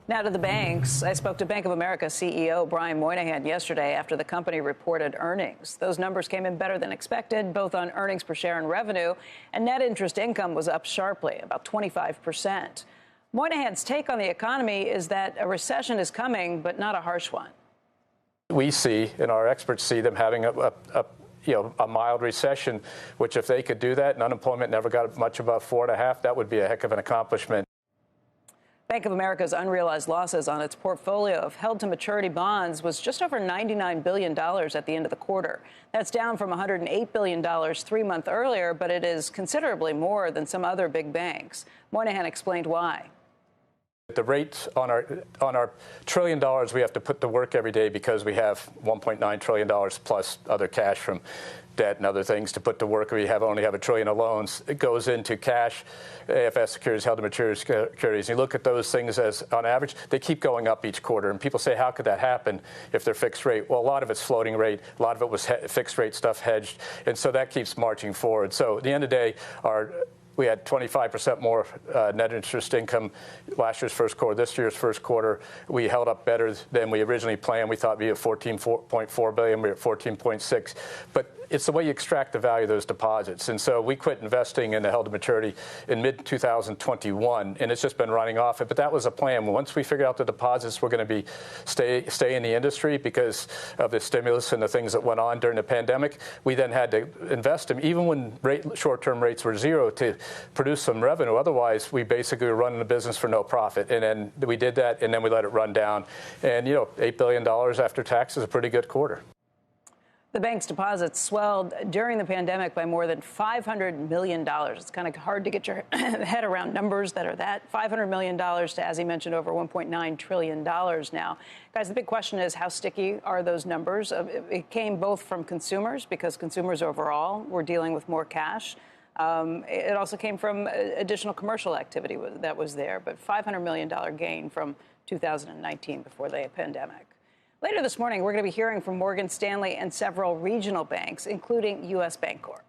Now to the banks. I spoke to Bank of America CEO Brian Moynihan yesterday after the company reported earnings. Those numbers came in better than expected, both on earnings per share and revenue, and net interest income was up sharply, about 25%. Moynihan's take on the economy is that a recession is coming, but not a harsh one. We see, and our experts see, them having a mild recession, which if they could do that and unemployment never got much above 4.5, that would be a heck of an accomplishment. Bank of America's unrealized losses on its portfolio of held-to-maturity bonds was just over $99 billion at the end of the quarter. That's down from $108 billion 3 months earlier, but it is considerably more than some other big banks. Moynihan explained why. The rate on our $1 trillion we have to put to work every day because we have $1.9 trillion plus other cash from debt and other things to put to work. We only have $1 trillion of loans. It goes into cash, AFS securities, held-to-maturity securities. You look at those things as, on average, they keep going up each quarter. And people say, how could that happen if they're fixed rate? Well, a lot of it's floating rate. A lot of it was fixed rate stuff hedged. And so that keeps marching forward. So at the end of the day, we had 25% more net interest income last year's first quarter. This year's first quarter, we held up better than we originally planned. We thought we'd be at $14.4 billion. We're at $14.6. But it's the way you extract the value of those deposits. And so we quit investing in the held-to-maturity in mid-2021, and it's just been running off it. But that was a plan. Once we figured out the deposits were going to stay in the industry because of the stimulus and the things that went on during the pandemic, we then had to invest them, even when short-term rates were zero, to produce some revenue. Otherwise, we basically were running the business for no profit. And then we did that, and then we let it run down. And, $8 billion after tax is a pretty good quarter. The bank's deposits swelled during the pandemic by more than $500 million. It's kind of hard to get your head around numbers that are that. $500 million to, as he mentioned, over $1.9 trillion now. Guys, the big question is, how sticky are those numbers? It came both from consumers, because consumers overall were dealing with more cash. It also came from additional commercial activity that was there, but $500 million gain from 2019 before the pandemic. Later this morning, we're going to be hearing from Morgan Stanley and several regional banks, including U.S. Bancorp.